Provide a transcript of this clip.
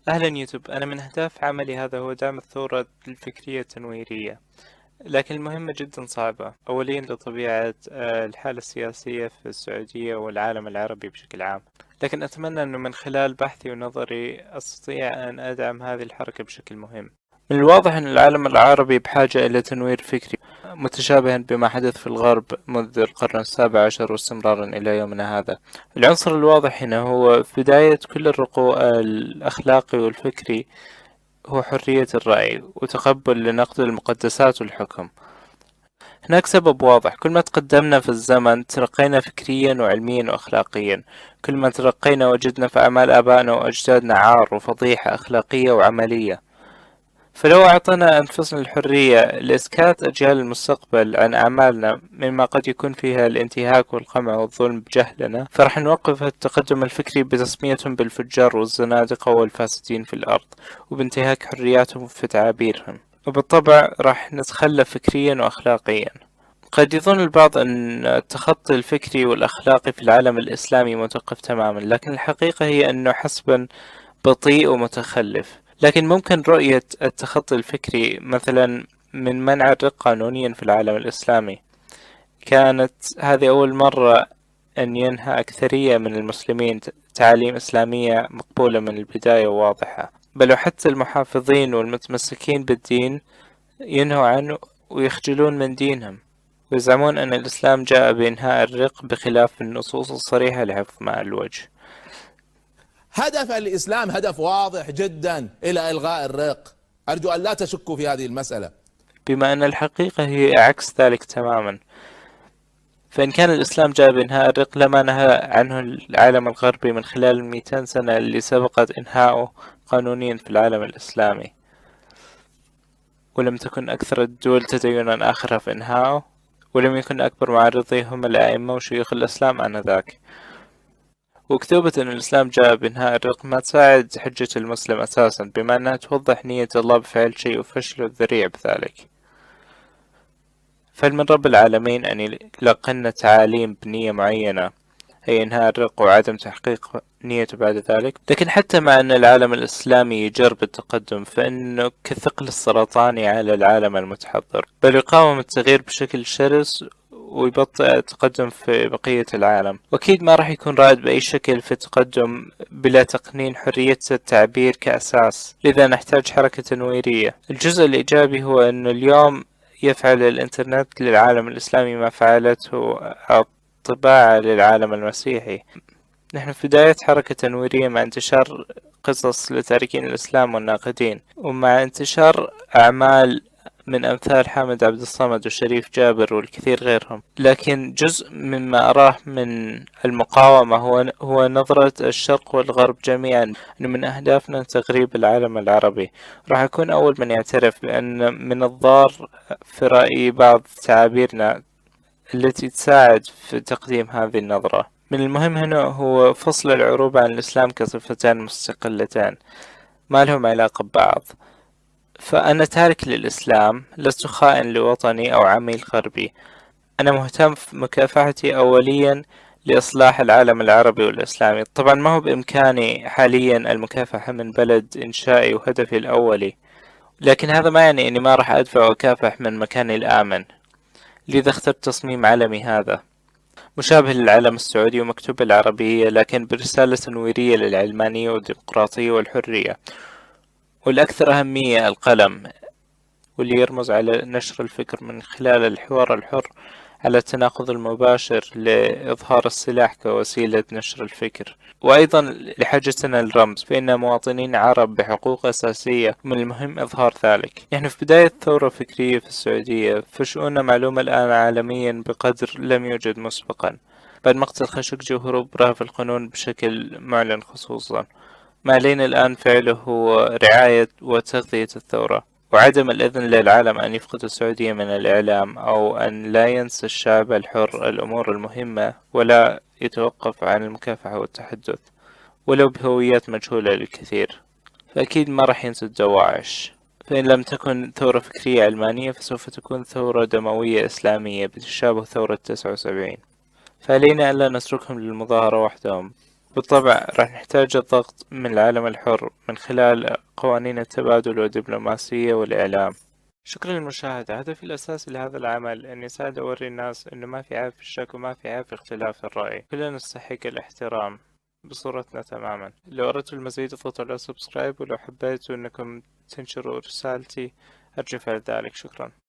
أهلا يوتيوب. أنا من أهداف عملي هذا هو دعم الثورة الفكرية التنويرية، لكن المهمة جدا صعبة. أوليا لطبيعة الحالة السياسية في السعودية والعالم العربي بشكل عام، لكن أتمنى أنه من خلال بحثي ونظري أستطيع أن أدعم هذه الحركة بشكل مهم. من الواضح أن العالم العربي بحاجة إلى تنوير فكري متشابها بما حدث في الغرب منذ القرن السابع عشر واستمرارا إلى يومنا هذا. العنصر الواضح هنا هو في بداية كل الرقوع الأخلاقي والفكري، هو حرية الرأي وتقبل لنقد المقدسات والحكم. هناك سبب واضح: كل ما تقدمنا في الزمن ترقينا فكريا وعلميا وأخلاقيا. كل ما ترقينا وجدنا في أعمال آبائنا وأجدادنا عار وفضيحة أخلاقية وعملية. فلو أعطينا أنفسنا الحرية لإسكات أجيال المستقبل عن أعمالنا مما قد يكون فيها الانتهاك والقمع والظلم بجهلنا، فرح نوقف التقدم الفكري بتسميتهم بالفجار والزنادقة والفاسدين في الأرض، وبانتهاك حرياتهم في تعابيرهم، وبالطبع راح نتخلى فكريا وأخلاقيا. قد يظن البعض أن التخطي الفكري والأخلاقي في العالم الإسلامي متوقف تماما، لكن الحقيقة هي أنه حسبا بطيء ومتخلف. لكن ممكن رؤية التخطي الفكري مثلا من منع الرق قانونيا في العالم الإسلامي. كانت هذه أول مرة أن ينهى أكثرية من المسلمين تعاليم إسلامية مقبولة من البداية وواضحة، بل وحتى المحافظين والمتمسكين بالدين ينهوا عنه ويخجلون من دينهم، ويزعمون أن الإسلام جاء بإنهاء الرق بخلاف النصوص الصريحة لحفظ ماء الوجه. هدف الإسلام هدف واضح جدا إلى إلغاء الرق. أرجو أن لا تشكوا في هذه المسألة. بما أن الحقيقة هي عكس ذلك تماما، فإن كان الإسلام جاء بإنهاء الرق لما نهى عنه العالم الغربي من خلال 200 سنة اللي سبقت إنهاؤه قانونيا في العالم الإسلامي، ولم تكن أكثر الدول تدينا آخرها في إنهاؤه، ولم يكن أكبر معارضيه هم الأئمة وشيوخ الإسلام آنذاك. وكتوبة أن الإسلام جاء بإنهاء الرق ما تساعد حجة المسلم أساسا، بما أنها توضح نية الله بفعل شيء وفشله الذريع بذلك. فمن رب العالمين أن يلقن تعاليم بنية معينة، هي إنهاء الرق وعدم تحقيق نيته بعد ذلك. لكن حتى مع أن العالم الإسلامي يجرب التقدم، فإنه كالثقل السرطاني على العالم المتحضر، بل يقاوم التغيير بشكل شرس ويبطئ التقدم في بقية العالم. وأكيد ما راح يكون رائد بأي شكل في التقدم بلا تقنين حرية التعبير كأساس، لذا نحتاج حركة تنويرية. الجزء الإيجابي هو أنه اليوم يفعل الإنترنت للعالم الإسلامي ما فعلته الطباعة للعالم المسيحي. نحن في بداية حركة تنويرية مع انتشار قصص لتاركين الإسلام والناقدين، ومع انتشار أعمال من أمثال حامد عبد الصمد وشريف جابر والكثير غيرهم. لكن جزء مما أراه من المقاومة هو نظرة الشرق والغرب جميعا أن من أهدافنا تغريب العالم العربي. راح أكون أول من يعترف بأن من الضار في رأي بعض تعابيرنا التي تساعد في تقديم هذه النظرة. من المهم هنا هو فصل العروبة عن الإسلام كصفتان مستقلتان ما لهم علاقة ببعض. فأنا تارك للإسلام، لست خائن لوطني أو عميل غربي. أنا مهتم في مكافحتي أوليا لإصلاح العالم العربي والإسلامي. طبعا ما هو بإمكاني حاليا المكافحة من بلد إنشائي وهدفي الأولي، لكن هذا ما يعني أني ما راح أدفع وأكافح من مكاني الآمن. لذا اخترت تصميم علمي هذا مشابه للعلم السعودي ومكتوب بالعربية، لكن برسالة تنويرية للعلمانية والديمقراطية والحرية، والأكثر أهمية القلم، واللي يرمز على نشر الفكر من خلال الحوار الحر، على التناقض المباشر لإظهار السلاح كوسيلة نشر الفكر. وأيضا لحاجتنا الرمز، فإن مواطنين عرب بحقوق أساسية من المهم إظهار ذلك. نحن في بداية ثورة فكرية في السعودية، فشؤوننا معلومة الآن عالميا بقدر لم يوجد مسبقا، بعد مقتل خاشقجي وهروب رهف القانون بشكل معلن خصوصا. ما علينا الآن فعله هو رعاية وتغذية الثورة، وعدم الإذن للعالم أن يفقد السعودية من الإعلام، أو أن لا ينسى الشعب الحر الأمور المهمة ولا يتوقف عن المكافحة والتحدث ولو بهويات مجهولة للكثير. فأكيد ما راح ينسى الدواعش. فإن لم تكن ثورة فكرية علمانية فسوف تكون ثورة دموية إسلامية بتشابه ثورة 79. فعلينا ألا نتركهم للمظاهرة وحدهم، بالطبع راح نحتاج الضغط من العالم الحر من خلال قوانين التبادل والدبلوماسية والإعلام. شكرا للمشاهدة. هدفي الأساسي لهذا العمل أني أساعد أوري الناس أنه ما في عيب في الشك وما في عيب في اختلاف الرأي، كلنا نستحق الاحترام بصورتنا تماما. لو أردتوا المزيد اضغطوا على سبسكرايب، ولو حبيتوا أنكم تنشروا رسالتي أرجو فعل ذلك. شكرا.